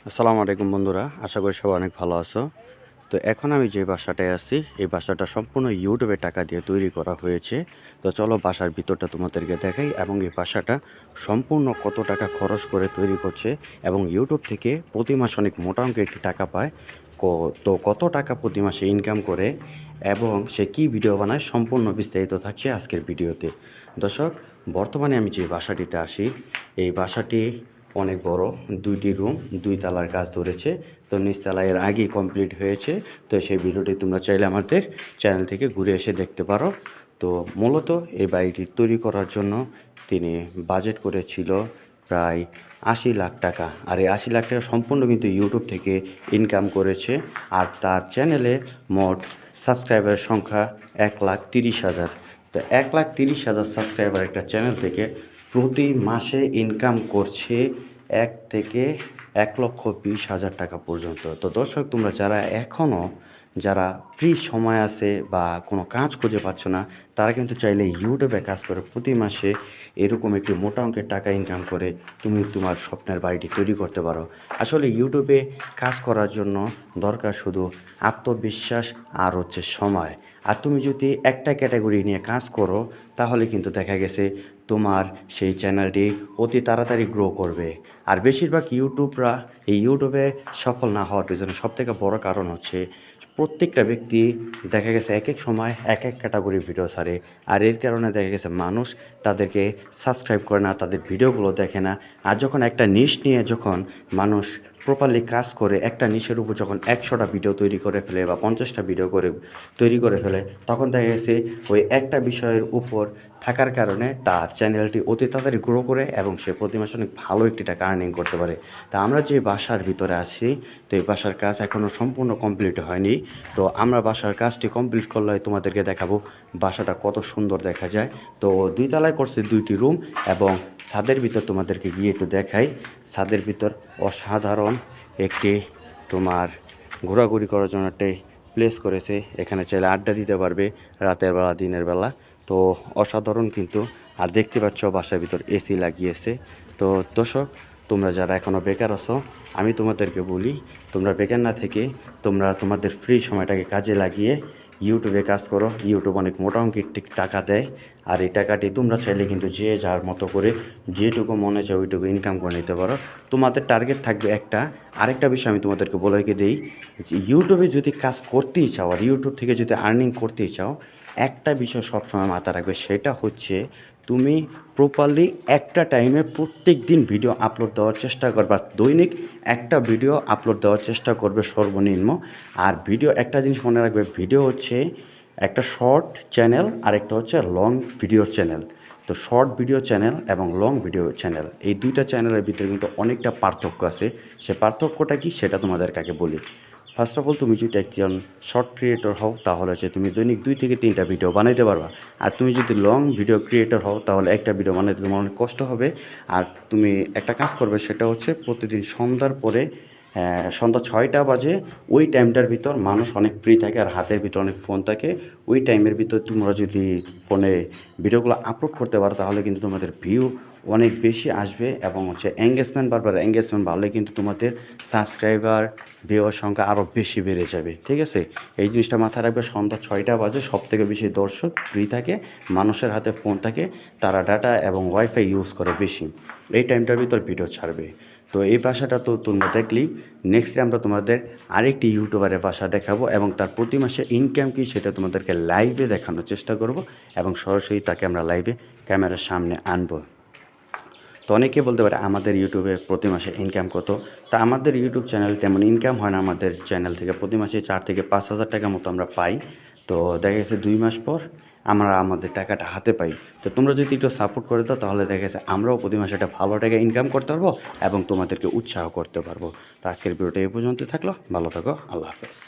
আসসালামু আলাইকুম বন্ধুরা, আশা করি সবাই অনেক ভালো আছো। তো এখন আমি যে বাসাটায় আছি, এই বাসাটা সম্পূর্ণ ইউটিউবে টাকা দিয়ে তৈরি করা হয়েছে। তো চলো বাসার ভিতরটা তোমাদেরকে দেখাই এবং এই বাসাটা সম্পূর্ণ কত টাকা খরচ করে তৈরি করছে এবং ইউটিউব থেকে প্রতি মাসে অনেক মোটা অঙ্কের একটি টাকা পায়। তো কত টাকা প্রতি মাসে ইনকাম করে এবং সে কী ভিডিও বানায় সম্পূর্ণ বিস্তারিত থাকছে আজকের ভিডিওতে। দর্শক, বর্তমানে আমি যে বাসাটিতে আসি, এই বাসাটি অনেক বড়, 2টি রুম, 2 তলার কাজ ধরেছে। তো নিচতলা এর আগেই কমপ্লিট হয়েছে। তো সেই ভিডিওটি তোমরা চাইলে আমাদের চ্যানেল থেকে ঘুরে এসে দেখতে পারো। তো মূলত এই বাড়িটি তৈরি করার জন্য তিনি বাজেট করেছিল প্রায় 80 লাখ টাকা। আর এই 80 লাখ টাকা সম্পূর্ণ কিন্তু ইউটিউব থেকে ইনকাম করেছে। আর তার চ্যানেলে মোট সাবস্ক্রাইবারের সংখ্যা 1,30,000। তো 1,30,000 সাবস্ক্রাইবার একটা চ্যানেল থেকে প্রতি মাসে ইনকাম করছে 1 থেকে 1,20,000 টাকা পর্যন্ত। তো দর্শক, তোমরা যারা ফ্রি সময় আছে বা কোনো কাজ খুঁজে পাচ্ছ না, তারা কিন্তু চাইলে ইউটিউবে কাজ করে প্রতি মাসে এরকম একটি মোটা অঙ্কের টাকা ইনকাম করে তুমি তোমার স্বপ্নের বাড়িটি তৈরি করতে পারো। আসলে ইউটিউবে কাজ করার জন্য দরকার শুধু আত্মবিশ্বাস আর হচ্ছে সময়। আর তুমি যদি একটা ক্যাটাগরি নিয়ে কাজ করো, তাহলে কিন্তু দেখা গেছে তোমার সেই চ্যানেলটি অতি তাড়াতাড়ি গ্রো করবে। আর বেশিরভাগ ইউটিউবরা এই ইউটিউবে সফল না হওয়ার পিছনে সবথেকে বড় কারণ হচ্ছে প্রত্যেকটা ব্যক্তি দেখা গেছে এক এক সময় এক এক ক্যাটাগরির ভিডিও ছাড়ে। আর এর কারণে দেখা গেছে মানুষ তাদেরকে সাবস্ক্রাইব করে না, তাদের ভিডিওগুলো দেখে না। আর যখন একটা নিশ নিয়ে যখন মানুষ প্রপারলি কাজ করে, একটা নিশের উপর যখন 100টা ভিডিও তৈরি করে ফেলে বা 50টা ভিডিও তৈরি করে ফেলে, তখন দেখা গেছে ওই একটা বিষয়ের উপর থাকার কারণে তার চ্যানেলটি অতি তাড়াতাড়ি গ্রো করে এবং সে প্রতি মাসে অনেক ভালো একটি টাকা আর্নিং করতে পারে। তা আমরা যে বাসার ভিতরে আছি, তো এই বাসার কাজ এখনও সম্পূর্ণ কমপ্লিট হয়নি। তো আমরা বাসার কাজটি কমপ্লিট করলে তোমাদেরকে দেখাবো বাসাটা কত সুন্দর দেখা যায়। তো 2 তলায় করছে 2টি রুম এবং ছাদের ভিতর তোমাদেরকে গিয়ে একটু দেখাই। ছাদের ভিতর অসাধারণ একটি তোমার ঘোরাঘুরি করার জন্য একটি প্লেস করেছে। এখানে চাইলে আড্ডা দিতে পারবে রাতের বেলা, দিনের বেলা। তো অসাধারণ কিন্তু। আর দেখতে পাচ্ছ বাসার ভিতর এসি লাগিয়েছে। তো দর্শক, তোমরা যারা এখনও বেকার আছো, আমি তোমাদেরকে বলি, তোমরা বেকার না থেকে তোমরা তোমাদের ফ্রি সময়টাকে কাজে লাগিয়ে ইউটিউবে কাজ করো। ইউটিউব অনেক মোটা অঙ্কের টাকা দেয়। আর এই টাকাটি তোমরা চাইলে কিন্তু যে যার মতো করে যেটুকু মনে চায় ওইটুকু ইনকাম করে নিতে পারো। তোমাদের টার্গেট থাকবে একটা। আরেকটা বিষয় আমি তোমাদেরকে বলে রেখে দিই, ইউটিউবে যদি কাজ করতেই চাও আর ইউটিউব থেকে যদি আর্নিং করতেই চাও, একটা বিষয় সবসময় মাথায় রাখবে, সেটা হচ্ছে তুমি প্রপারলি একটা টাইমে প্রত্যেক দিন ভিডিও আপলোড দেওয়ার চেষ্টা করবা। দৈনিক একটা ভিডিও আপলোড দেওয়ার চেষ্টা করবে সর্বনিম্ন। আর ভিডিও, একটা জিনিস মনে রাখবে, ভিডিও হচ্ছে একটা শর্ট চ্যানেল আর একটা হচ্ছে লং ভিডিও চ্যানেল। তো শর্ট ভিডিও চ্যানেল এবং লং ভিডিও চ্যানেল, এই দুইটা চ্যানেলের ভিতরে কিন্তু অনেকটা পার্থক্য আছে। সে পার্থক্যটা কি সেটা তোমাদের কাকে বলি। ফার্স্ট অফ অল, তুমি যদি একজন শর্ট ক্রিয়েটর হও, তাহলে হচ্ছে তুমি দৈনিক 2 থেকে 3টা ভিডিও বানাইতে পারবা। আর তুমি যদি লং ভিডিও ক্রিয়েটর হও, তাহলে একটা ভিডিও বানাইতে তোমার অনেক কষ্ট হবে। আর তুমি একটা কাজ করবে, সেটা হচ্ছে প্রতিদিন সন্ধ্যার পরে, সন্ধ্যা 6টা বাজে, ওই টাইমটার ভিতর মানুষ অনেক ফ্রি থাকে আর হাতের ভিতর অনেক ফোন থাকে। ওই টাইমের ভিতর তোমরা যদি ফোনে ভিডিওগুলো আপলোড করতে পারো, তাহলে কিন্তু তোমাদের ভিউ অনেক বেশি আসবে এবং হচ্ছে এঙ্গেজমেন্ট বাড়বে। এঙ্গেজমেন্ট বাড়লে কিন্তু তোমাদের সাবস্ক্রাইবার, ভিউয়ার সংখ্যা আরও বেশি বেড়ে যাবে। ঠিক আছে, এই জিনিসটা মাথায় রাখবে। সন্ধ্যা 6টা বাজে সবথেকে বেশি দর্শক ফ্রি থাকে, মানুষের হাতে ফোন থাকে, তারা ডাটা এবং ওয়াইফাই ইউজ করে বেশি। এই টাইমটার ভিতর ভিডিও ছাড়বে। তো এই ভাষাটা তো তোমরা দেখলি। নেক্সটে আমরা তোমাদের আরেকটি ইউটিউবারের ভাষা দেখাবো এবং তার প্রতি মাসে ইনকাম কী সেটা তোমাদেরকে লাইভে দেখানোর চেষ্টা করব এবং সরাসরি তাকে আমরা লাইভে ক্যামেরার সামনে আনবো। তো অনেকে বলতে পারে আমাদের ইউটিউবে প্রতি মাসে ইনকাম কত। তা আমাদের ইউটিউব চ্যানেল তেমন ইনকাম হয় না। আমাদের চ্যানেল থেকে প্রতি মাসে 4 থেকে 5,000 টাকা মতো আমরা পাই। তো দেখা গেছে 2 মাস পর আমরা আমাদের টাকাটা হাতে পাই। তো তোমরা যদি একটু সাপোর্ট করে দাও, তাহলে দেখা গেছে আমরাও প্রতি মাসে একটা ভালো টাকা ইনকাম করতে পারবো এবং তোমাদেরকে উৎসাহ করতে পারবো। তো আজকের ভিডিওটা এই পর্যন্ত থাকলো। ভালো থাকো, আল্লাহ হাফেজ।